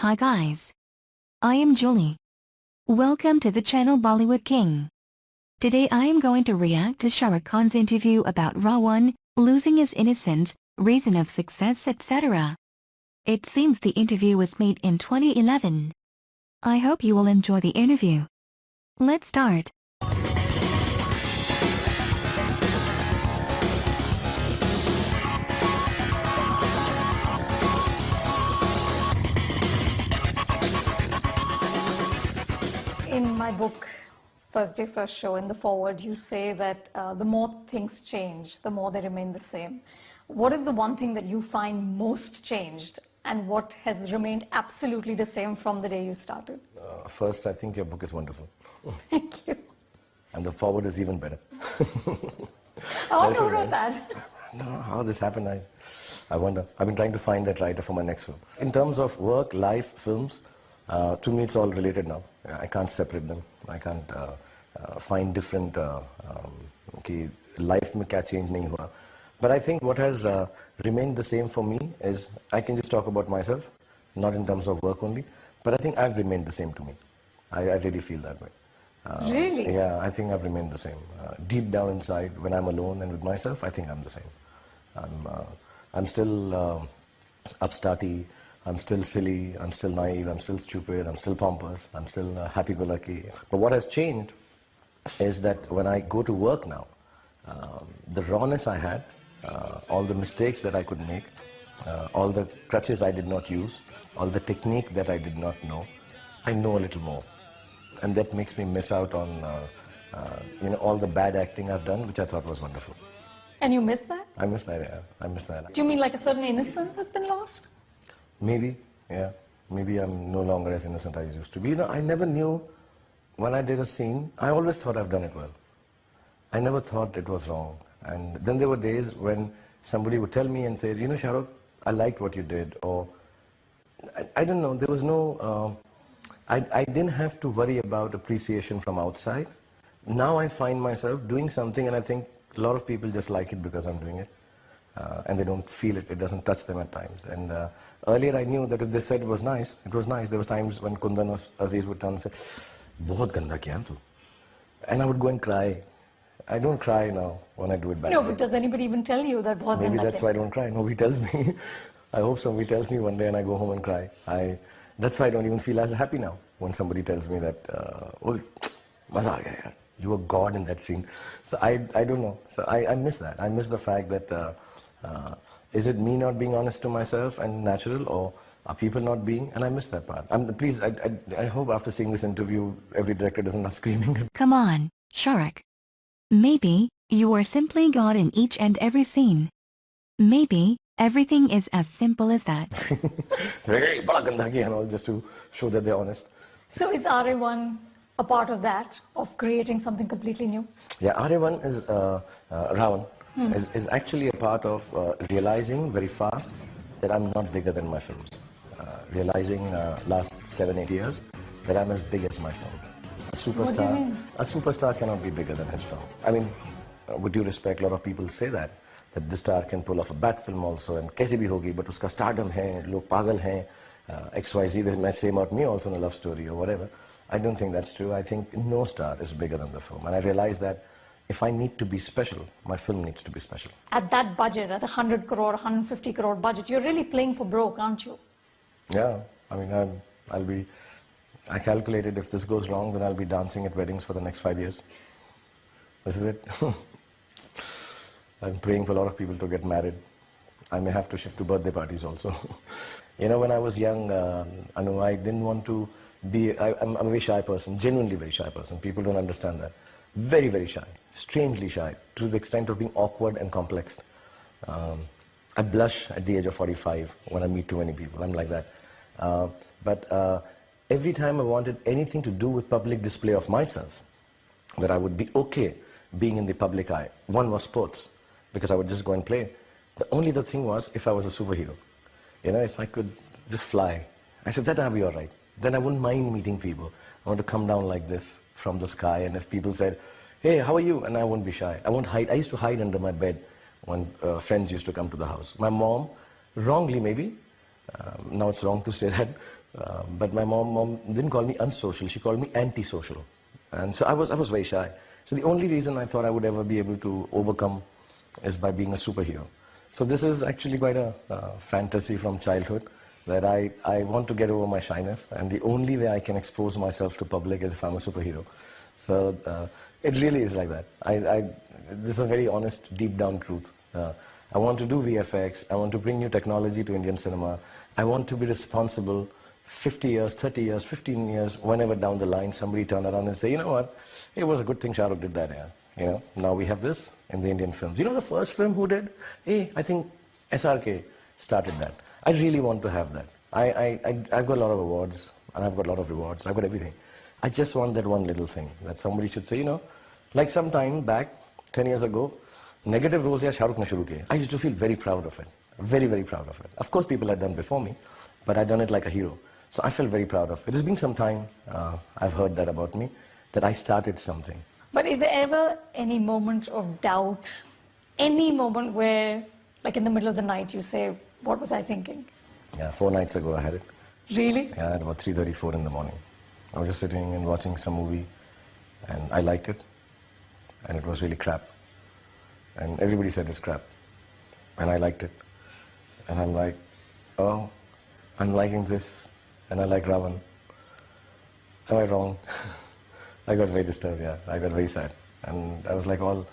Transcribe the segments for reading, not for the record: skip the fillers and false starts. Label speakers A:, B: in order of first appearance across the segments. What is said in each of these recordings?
A: Hi guys. I am Julie. Welcome to the channel Bollywood King. Today I am going to react to Shahrukh Khan's interview about Ra.One, losing his innocence, reason of success, etc. It seems the interview was made in 2011. I hope you will enjoy the interview. Let's start.
B: In my book, First Day, First Show, in the foreword, you say that the more things change, the more they remain the same. What is the one thing that you find most changed, and what has remained absolutely the same from the day you started?
C: First, I think your book is wonderful.
B: Thank you.
C: And the foreword is even better.
B: Oh, who wrote that?
C: No, how this happened, I wonder. I've been trying to find that writer for my next film. In terms of work, life, films, to me it's all related now. I can't separate them. I can't find different कि life में क्या change नहीं हुआ. But I think what has remained the same for me is I can just talk about myself, not in terms of work only, but I think I've remained the same to me. I really feel that way.
B: Really?
C: Yeah, I think I've remained the same. Deep down inside, when I'm alone and with myself, I think I'm the same. I'm still upstarty, I'm still silly, I'm still naive, I'm still stupid, I'm still pompous, I'm still happy-go-lucky. But what has changed is that when I go to work now, the rawness I had, all the mistakes that I could make, all the crutches I did not use, all the technique that I did not know, I know a little more. And that makes me miss out on all the bad acting I've done, which I thought was wonderful.
B: And you miss that?
C: I miss that, yeah. I miss that.
B: Do you mean like a certain innocence has been lost?
C: Maybe, yeah. Maybe I'm no longer as innocent as I used to be. I never knew when I did a scene, I always thought I've done it well. I never thought it was wrong. And then there were days when somebody would tell me and say, Shahrukh, I liked what you did. Or, I don't know, there was no, I didn't have to worry about appreciation from outside. Now I find myself doing something and I think a lot of people just like it because I'm doing it. And they don't feel it, it doesn't touch them at times. And earlier I knew that if they said it was nice, it was nice. There were times when Kundan or Aziz would turn and say, "Bahut ganda kiya tu." And I would go and cry. I don't cry now when I do it badly.
B: No, but does anybody even tell you that?
C: Maybe that's why I don't cry. Nobody tells me. I hope somebody tells me one day and I go home and cry. That's why I don't even feel as happy now when somebody tells me that, oh, maza aa gaya yaar. You were God in that scene. So I don't know. So I miss that. I miss the fact that, is it me not being honest to myself and natural, or are people not being? And I miss that part. Please, I hope after seeing this interview, every director doesn't start screaming.
A: Come on, Shahrukh. Maybe you are simply God in each and every scene. Maybe everything is as simple as that.
C: Bada ganda kiya and all, just to show that they're honest.
B: So is Ra.One a part of that, of creating something completely new?
C: Yeah, Ra.One is, Ra.One is actually a part of realizing very fast that I'm not bigger than my films. Realizing last 7-8 years that I'm as big as my film.
B: What do you mean?
C: A superstar cannot be bigger than his film. I mean, with due respect, a lot of people say that this star can pull off a bad film also, and kaise bhi hogi, but uska stardom hai, log pagal hai, XYZ, they may say about me also in a love story or whatever. I don't think that's true. I think no star is bigger than the film. And I realize that if I need to be special, my film needs to be special.
B: At that budget, at 100 crore, 150 crore budget, you're really playing for broke, aren't you?
C: Yeah, I mean, I calculated if this goes wrong, then I'll be dancing at weddings for the next 5 years. This is it. I'm praying for a lot of people to get married. I may have to shift to birthday parties also. When I was young, I didn't want to be, I'm a very shy person, genuinely very shy person. People don't understand that. Very, very shy, strangely shy, to the extent of being awkward and complex. I blush at the age of 45 when I meet too many people. I'm like that. But every time I wanted anything to do with public display of myself, that I would be okay being in the public eye. One was sports, because I would just go and play. The only other thing was if I was a superhero. If I could just fly. I said, that I'll be all right. Then I wouldn't mind meeting people. I want to come down like this from the sky, and if people said, hey, how are you? And I won't be shy. I won't hide. I used to hide under my bed when friends used to come to the house. My mom, wrongly maybe, now it's wrong to say that, But my mom didn't call me unsocial, she called me antisocial. And so I was very shy. So the only reason I thought I would ever be able to overcome is by being a superhero. So this is actually quite a fantasy from childhood, that I want to get over my shyness, and the only way I can expose myself to public is if I'm a superhero. So it really is like that. This is a very honest, deep down truth. I want to do VFX, I want to bring new technology to Indian cinema, I want to be responsible 50 years, 30 years, 15 years, whenever down the line somebody turn around and say, you know what, it was a good thing Shah Rukh did that, yeah. You know, now we have this in the Indian films. You know the first film who did? Hey, I think SRK started that. I really want to have that. I've got a lot of awards, and I've got a lot of rewards, I've got everything. I just want that one little thing, that somebody should say, you know, like some time back, 10 years ago, negative roles yeah, Shah Rukh ne shuru kiye. I used to feel very proud of it. Very, very proud of it. Of course, people had done before me, but I'd done it like a hero. So I felt very proud of it. It's been some time, I've heard that about me, that I started something.
B: But is there ever any moment of doubt, any moment where, like in the middle of the night, you say, what was I thinking?
C: Yeah, 4 nights ago I had it.
B: Really?
C: Yeah, at about 3:34 in the morning. I was just sitting and watching some movie, and I liked it, and it was really crap. And everybody said it's crap, and I liked it. And I'm like, oh, I'm liking this, and I like Ra.One. Am I wrong? I got very disturbed, yeah. I got very sad. And I was like all...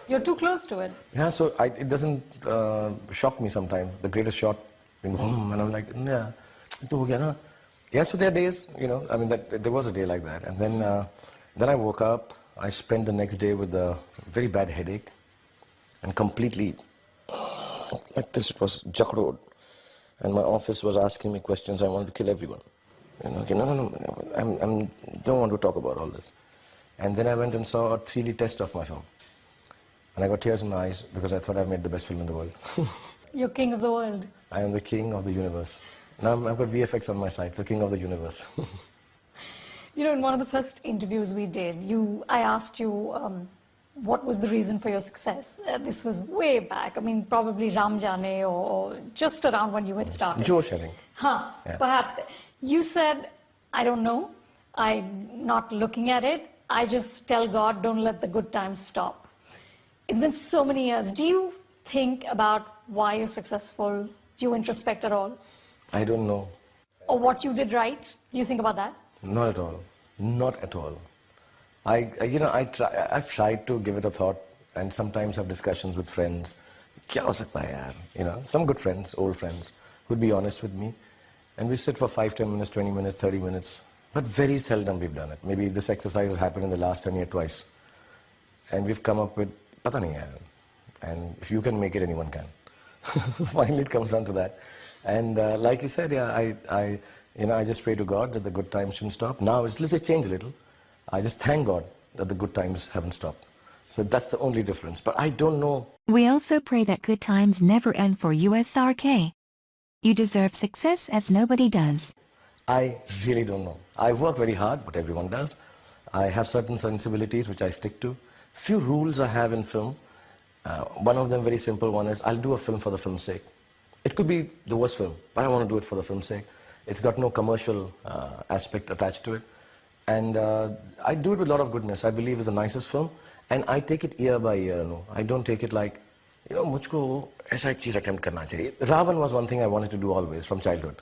B: You're too close to it.
C: Yeah, so it doesn't shock me sometimes. The greatest shot, and I'm like, yeah, ito ho gaya na. Yeah, so there are days, you know, I mean, there was a day like that. And then I woke up, I spent the next day with a very bad headache, and completely, like this, it was Jakroad. And my office was asking me questions, I wanted to kill everyone. You know, okay, no, I don't want to talk about all this. And then I went and saw a 3D test of my film. And I got tears in my eyes because I thought I made the best film in the world.
B: You're king of the world.
C: I am the king of the universe. Now I've got VFX on my side, so king of the universe.
B: You know, in one of the first interviews we did, I asked you what was the reason for your success. This was way back. I mean, probably Ram Jane or just around when you had started.
C: Josh, I think.
B: Huh,
C: Yeah.
B: perhaps. You said, I don't know. I'm not looking at it. I just tell God, don't let the good times stop. It's been so many years. Do you think about why you're successful? Do you introspect at all?
C: I don't know.
B: Or what you did right? Do you think about that?
C: Not at all. Not at all. I've tried to give it a thought, and sometimes have discussions with friends. Kya ho sakta hai yaar? You know, some good friends, old friends, who'd be honest with me. And we sit for 5, 10 minutes, 20 minutes, 30 minutes. But very seldom we've done it. Maybe this exercise has happened in the last 10 years twice. And we've come up with, pata nahi yaar. And if you can make it, anyone can. Finally, it comes down to that. And like you said, yeah, I just pray to God that the good times shouldn't stop. Now it's literally changed a little. I just thank God that the good times haven't stopped. So that's the only difference. But I don't know.
A: We also pray that good times never end for USRK. You deserve success as nobody does.
C: I really don't know. I work very hard, but everyone does. I have certain sensibilities which I stick to. Few rules I have in film. One of them, very simple one, is I'll do a film for the film's sake. It could be the worst film, but I want to do it for the film's sake. It's got no commercial aspect attached to it. And I do it with a lot of goodness. I believe it's the nicest film, and I take it year by year. No, I don't take it like, you know, mujhko aisa ek cheez attempt karna chahiye. Ra.One was one thing I wanted to do always from childhood.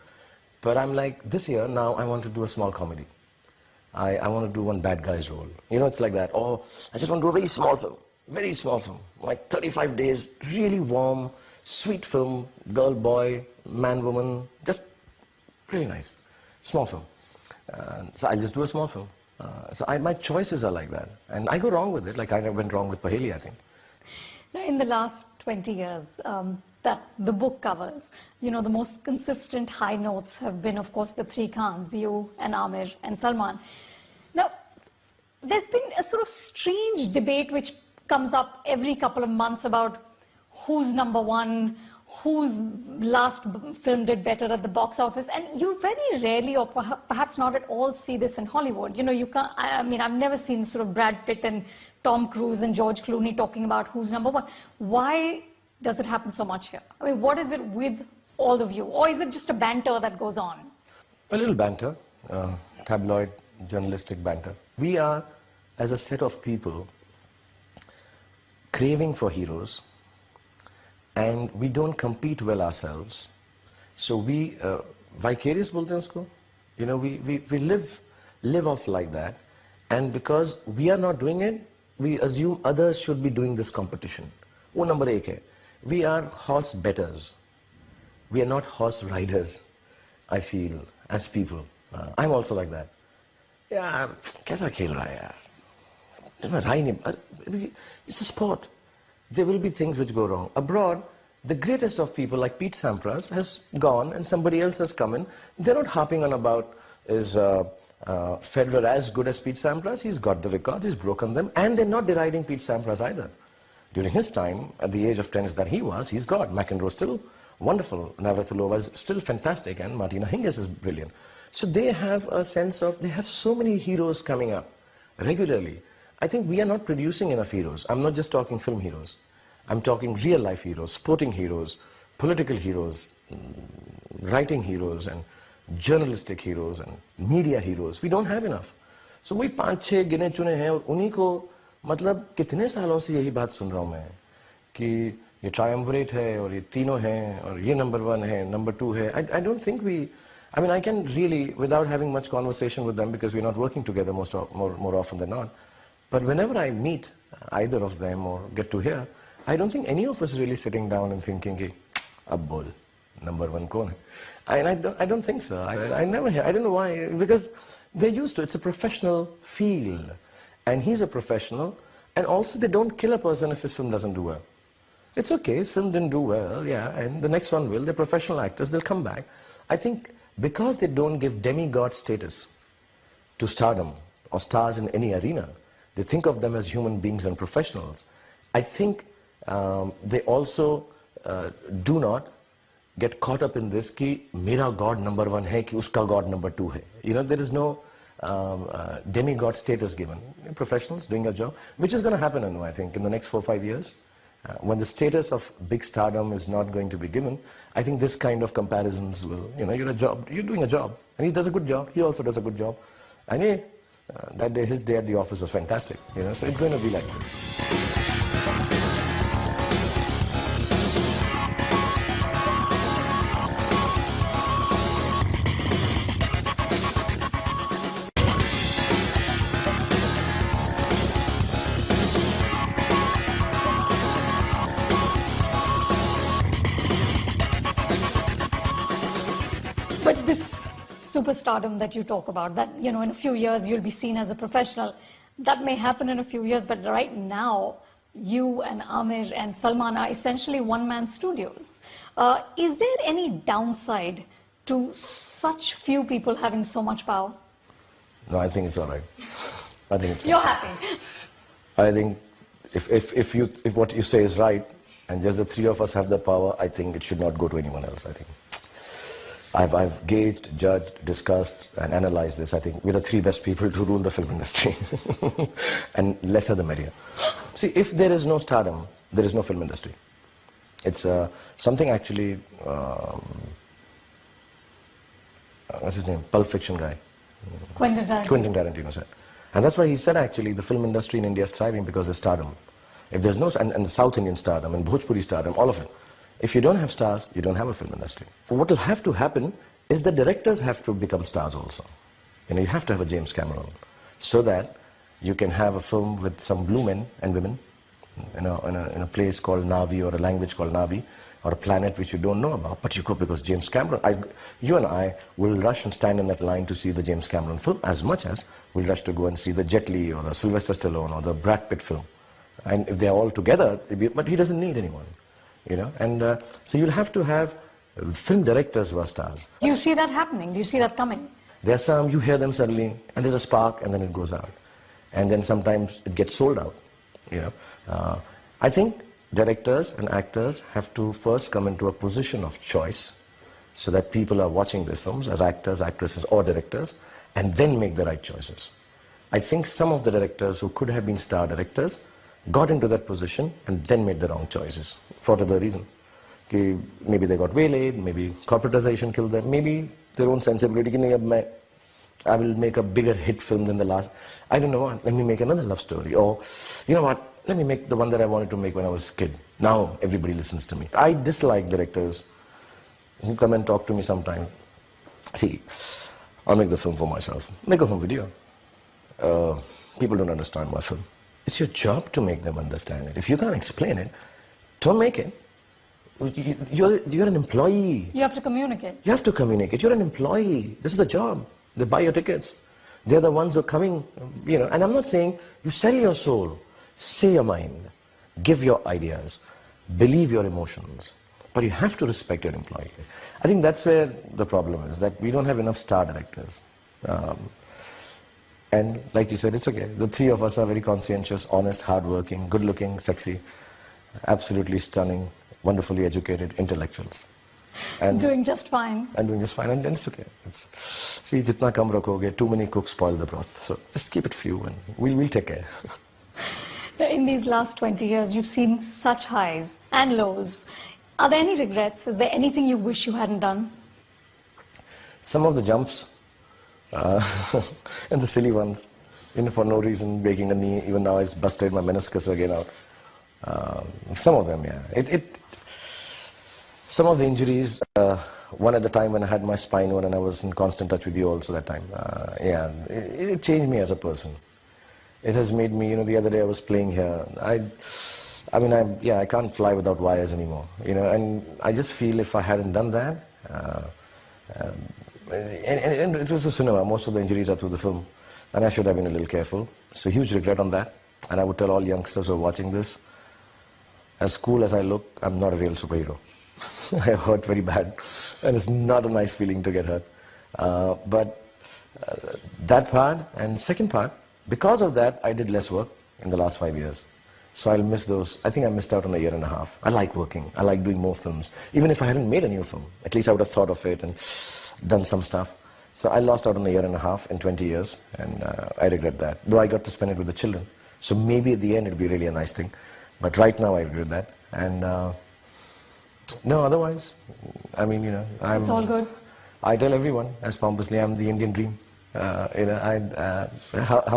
C: But I'm like, this year, now I want to do a small comedy. I want to do one bad guy's role. You know, it's like that. Oh, I just want to do a very small film, like 35 days, really warm, sweet film, girl, boy, man, woman, just really nice, small film. So I just do a small film. My choices are like that. And I go wrong with it, like I went wrong with Paheli, I think.
B: Now, in the last 20 years that the book covers, you know, the most consistent high notes have been, of course, the three Khans, you and Amir and Salman. Now, there's been a sort of strange debate which comes up every couple of months about who's number one, whose last film did better at the box office, and you very rarely, or perhaps not at all, see this in Hollywood. You know, you can't, I mean, I've never seen sort of Brad Pitt and Tom Cruise and George Clooney talking about who's number one. Why does it happen so much here? I mean, what is it with all of you? Or is it just a banter that goes on?
C: A little banter, tabloid, journalistic banter. We are, as a set of people, craving for heroes, and we don't compete well ourselves. So we, vicarious bolte hain usko? You know, we live off like that. And because we are not doing it, we assume others should be doing this competition. Wo number ek hai. We are horse betters. We are not horse riders, I feel, as people. I'm also like that. Yeah, kaisa khel raha hai yaar? It's a sport. There will be things which go wrong. Abroad, the greatest of people like Pete Sampras has gone and somebody else has come in. They're not harping on about is Federer as good as Pete Sampras. He's got the records, he's broken them, and they're not deriding Pete Sampras either. During his time, at the age of tennis that he was, he's God. McEnroe still wonderful. Navratilova is still fantastic, and Martina Hingis is brilliant. So they have a sense of, they have so many heroes coming up regularly. I think we are not producing enough heroes. I'm not just talking film heroes. I'm talking real life heroes, sporting heroes, political heroes, writing heroes, and journalistic heroes, and media heroes. We don't have enough. So we 5-6 गिने चुने हैं और उन्हीं को मतलब कितने सालों से यही बात सुन रहा हूँ मैं कि ये triumvirate है और ये तीनों हैं और ये number 1 है, number 2 है. I don't think we, I mean I can really, without having much conversation with them because we're not working together more often than not, but whenever I meet either of them or get to hear, I don't think any of us really sitting down and thinking कि अब बोल number 1 कौन है. And I don't think so. I never hear. I don't know why. Because they're used to it. It's a professional field. And he's a professional. And also they don't kill a person if his film doesn't do well. It's okay. His film didn't do well. Yeah. And the next one will. They're professional actors. They'll come back. I think because they don't give demigod status to stardom or stars in any arena, they think of them as human beings and professionals. I think they also do not get caught up in this कि मेरा God number 1 है कि उसका God number 2 है. You know, there is no demigod status given. Professionals doing a job, which is going to happen, I think, in the next 4-5 years. When the status of big stardom is not going to be given, I think this kind of comparisons will, you know, you're doing a job, and he does a good job, he also does a good job. And that day, his day at the office was fantastic, you know, so it's going to be like this.
B: But this superstardom that you talk about, that, you know, in a few years you'll be seen as a professional, that may happen in a few years, but right now, you and Amir and Salman are essentially one-man studios. Is there any downside to such few people having so much power?
C: No, I think it's all right. I think it's fine.
B: You're happy.
C: I think if what you say is right, and just the 3 of us have the power, I think it should not go to anyone else, I think. I've gauged, judged, discussed, and analyzed this. I think we're the 3 best people to rule the film industry. And lesser the merrier. See, if there is no stardom, there is no film industry. It's something actually, what's his name? Pulp Fiction guy.
B: Quentin
C: Tarantino said. And that's why he said actually the film industry in India is thriving because there's stardom. If there's no, and the South Indian stardom, and Bhojpuri stardom, all of it. If you don't have stars, you don't have a film industry. What will have to happen is the directors have to become stars also. You know, you have to have a James Cameron so that you can have a film with some blue men and women in a place called Navi or a language called Navi or a planet which you don't know about. But you go because James Cameron, you and I will rush and stand in that line to see the James Cameron film as much as we'll rush to go and see the Jet Li or the Sylvester Stallone or the Brad Pitt film. And if they're all together, but he doesn't need anyone. You know, and so you'll have to have film directors who are stars.
B: Do you see that happening? Do you see that coming?
C: There are some, you hear them suddenly, and there's a spark, and then it goes out. And then sometimes it gets sold out, you know. I think directors and actors have to first come into a position of choice so that people are watching their films as actors, actresses, or directors, and then make the right choices. I think some of the directors who could have been star directors got into that position and then made the wrong choices for whatever reason. maybe they got waylaid, maybe corporatization killed them, maybe their own sensibility. I will make a bigger hit film than the last. I don't know what, let me make another love story. Or, you know what, let me make the one that I wanted to make when I was a kid. Now everybody listens to me. I dislike directors who come and talk to me sometime. See, I'll make the film for myself. Make a home video. People don't understand my film. It's your job to make them understand it. If you can't explain it, don't make it. You're an employee.
B: You have to communicate.
C: You have to communicate. You're an employee. This is the job. They buy your tickets. They're the ones who are coming, and I'm not saying you sell your soul. Say your mind. Give your ideas. Believe your emotions. But you have to respect your employee. I think that's where the problem is, that we don't have enough star directors. And like you said, it's okay. The three of us are very conscientious, honest, hardworking, good-looking, sexy, absolutely stunning, wonderfully educated intellectuals. And
B: doing just fine.
C: And doing just fine, and it's okay. See, jitna kam rakhoge, too many cooks spoil the broth. So just keep it few, and we'll take care.
B: In these last 20 years, you've seen such highs and lows. Are there any regrets? Is there anything you wish you hadn't done?
C: Some of the jumps, and the silly ones, for no reason, breaking a knee. Even now, it's busted my meniscus again out. Some of them, yeah. Some of the injuries, one at the time when I had my spine one, and I was in constant touch with you also that time. It changed me as a person. It has made me, the other day I was playing here. I can't fly without wires anymore. And I just feel if I hadn't done that, and it was the cinema. Most of the injuries are through the film, and I should have been a little careful. So huge regret on that. And I would tell all youngsters who are watching this, as cool as I look, I'm not a real superhero. I hurt very bad, and it's not a nice feeling to get hurt. But that part, and second part, because of that, I did less work in the last 5 years. So I'll miss those. I think I missed out on a year and a half. I like working. I like doing more films. Even if I hadn't made a new film, at least I would have thought of it and done some stuff. So I lost out on a year and a half in 20 years, and I regret that. Though I got to spend it with the children. So maybe at the end it'll be really a nice thing. But right now I regret that. And no, otherwise, it's
B: all good.
C: I tell everyone, as pompously, I'm the Indian dream. How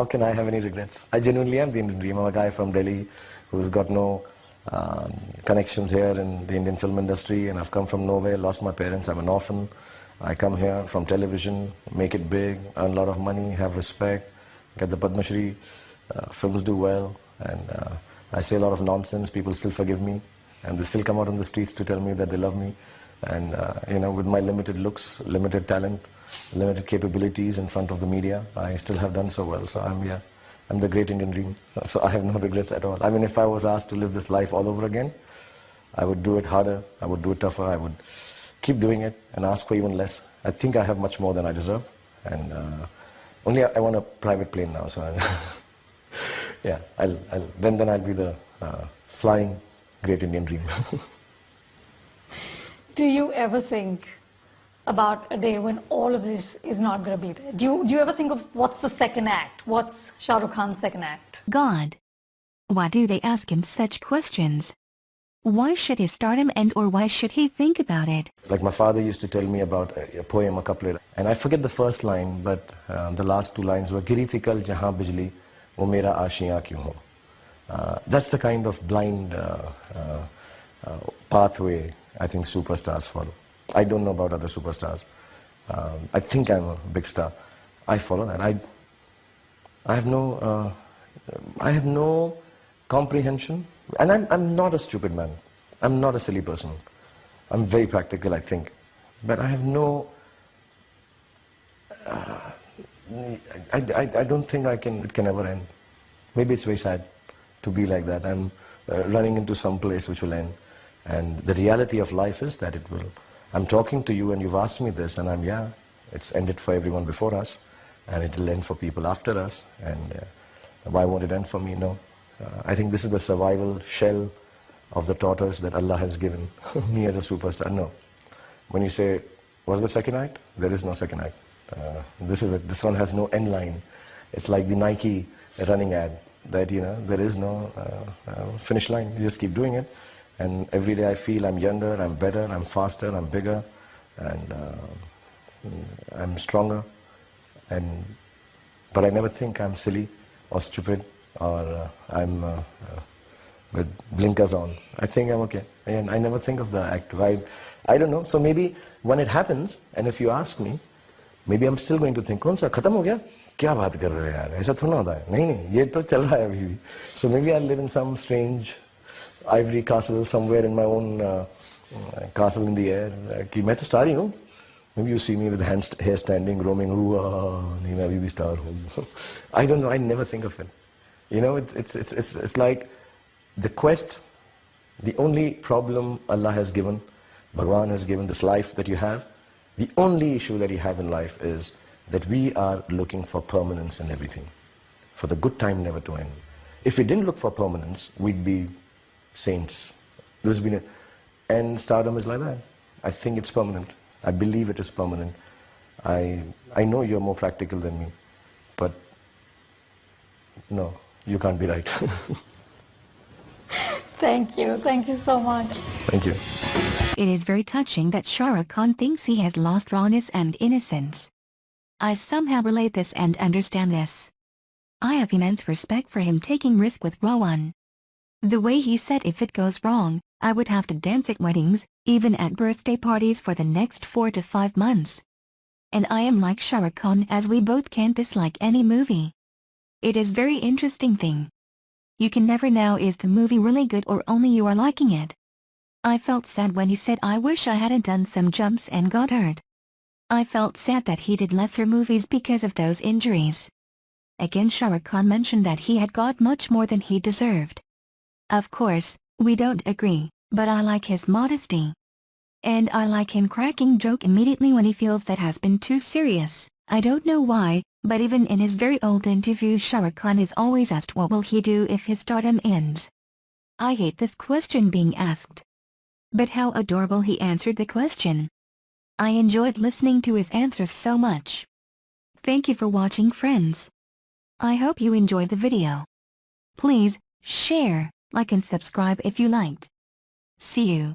C: can I have any regrets? I genuinely am the Indian dream. I'm a guy from Delhi who's got no connections here in the Indian film industry, and I've come from nowhere, lost my parents, I'm an orphan. I come here from television, make it big, earn a lot of money, have respect, get the Padma Shri, films do well, and I say a lot of nonsense, people still forgive me, and they still come out on the streets to tell me that they love me. And with my limited looks, limited talent, limited capabilities in front of the media, I still have done so well. So I'm the great Indian dream. So I have no regrets at all. If I was asked to live this life all over again, I would do it harder, I would do it tougher, I would keep doing it and ask for even less. I think I have much more than I deserve, and only I want a private plane now. So yeah, then I'll be the flying great Indian dream.
B: Do you ever think about a day when all of this is not going to be there? Do you ever think of what's the second act? What's Shah Rukh Khan's second act?
A: God. Why do they ask him such questions? Why should his stardom end, or why should he think about it?
C: Like my father used to tell me about a poem, a couplet, and I forget the first line, but the last two lines were Giri thi kal jahan bijli, wo mera aashiyan kyun ho. That's the kind of blind pathway I think superstars follow. I don't know about other superstars. I think I'm a big star. I follow that. I have no comprehension, and I'm not a stupid man. I'm not a silly person. I'm very practical, I think, but I have no. I don't think it can ever end. Maybe it's very sad to be like that. I'm running into some place which will end, and the reality of life is that it will. I'm talking to you and you've asked me this, and it's ended for everyone before us, and it will end for people after us, and why won't it end for me? No. I think this is the survival shell of the tortoise that Allah has given me as a superstar. No. When you say, what's the second act? There is no second act. This one has no end line. It's like the Nike running ad, that there is no finish line. You just keep doing it, And every day I feel I'm younger, I'm better, I'm faster, I'm bigger, and I'm stronger. But I never think I'm silly or stupid or I'm with blinkers on. I think I'm okay. And I never think of the act. I don't know. So maybe when it happens, and if you ask me, maybe I'm still going to think, कौन सा खत्म हो गया? क्या बात कर रहे हो यार? ऐसा थोड़ा होता है. नहीं नहीं, ये तो चल रहा है अभी भी. So maybe I live in some strange ivory castle somewhere in my own castle in the air. कि मैं तो star ही हूँ. Maybe you see me with hair standing, roaming. नहीं मैं अभी भी star हूँ. I don't know. I never think of it. You know, it's like the quest. The only problem Allah has given, Bhagwan has given, this life that you have. The only issue that you have in life is that we are looking for permanence in everything, for the good time never to end. If we didn't look for permanence, we'd be saints. And stardom is like that. I think it's permanent. I believe it is permanent. I know you're more practical than me, but no, you can't be right.
B: Thank you so much.
C: Thank you.
A: It is very touching that Shah Rukh Khan thinks he has lost rawness and innocence. I somehow relate this and understand this. I have immense respect for him taking risk with Ra.One. The way he said if it goes wrong, I would have to dance at weddings, even at birthday parties for the next 4 to 5 months. And I am like Shah Rukh Khan as we both can't dislike any movie. It is very interesting thing. You can never know is the movie really good or only you are liking it. I felt sad when he said I wish I hadn't done some jumps and got hurt. I felt sad that he did lesser movies because of those injuries. Again Shah Rukh Khan mentioned that he had got much more than he deserved. Of course, we don't agree, but I like his modesty. And I like him cracking joke immediately when he feels that has been too serious. I don't know why, but even in his very old interviews Shah Rukh Khan is always asked what will he do if his stardom ends. I hate this question being asked. But how adorable he answered the question. I enjoyed listening to his answers so much. Thank you for watching friends. I hope you enjoyed the video. Please, share, like and subscribe if you liked. See you.